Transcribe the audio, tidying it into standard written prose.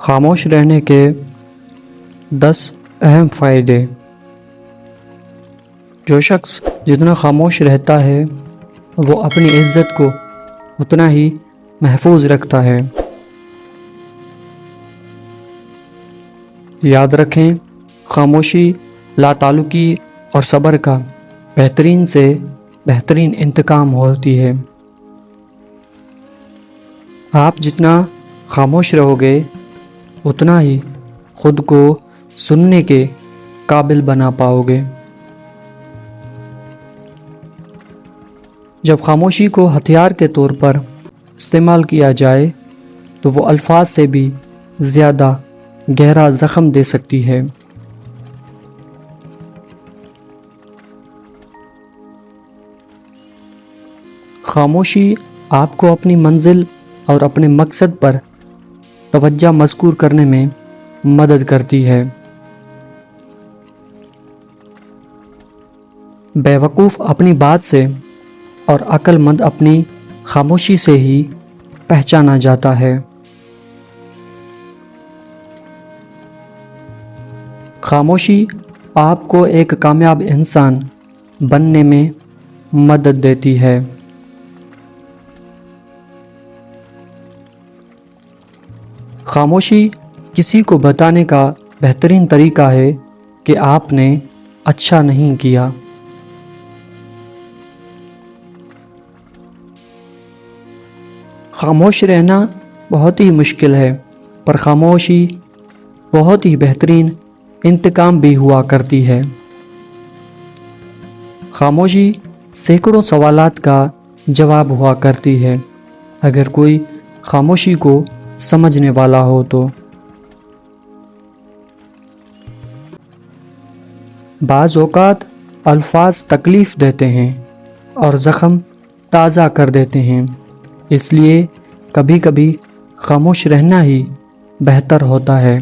خاموش رہنے کے 10 اہم فائدے۔ جو شخص جتنا خاموش رہتا ہے وہ اپنی عزت کو اتنا ہی محفوظ رکھتا ہے۔ یاد رکھیں، خاموشی لاتعلقی اور صبر کا بہترین سے بہترین انتقام ہوتی ہے۔ آپ جتنا خاموش رہو گے اتنا ہی خود کو سننے کے قابل بنا پاؤ گے۔ جب خاموشی کو ہتھیار کے طور پر استعمال کیا جائے تو وہ الفاظ سے بھی زیادہ گہرا زخم دے سکتی ہے۔ خاموشی آپ کو اپنی منزل اور اپنے مقصد پر توجہ مذکور کرنے میں مدد کرتی ہے۔ بیوقوف اپنی بات سے اور عقل مند اپنی خاموشی سے ہی پہچانا جاتا ہے۔ خاموشی آپ کو ایک کامیاب انسان بننے میں مدد دیتی ہے۔ خاموشی کسی کو بتانے کا بہترین طریقہ ہے کہ آپ نے اچھا نہیں کیا۔ خاموش رہنا بہت ہی مشکل ہے، پر خاموشی بہت ہی بہترین انتقام بھی ہوا کرتی ہے۔ خاموشی سینکڑوں سوالات کا جواب ہوا کرتی ہے اگر کوئی خاموشی کو سمجھنے والا ہو تو۔ بعض اوقات الفاظ تکلیف دیتے ہیں اور زخم تازہ کر دیتے ہیں، اس لیے کبھی کبھی خاموش رہنا ہی بہتر ہوتا ہے۔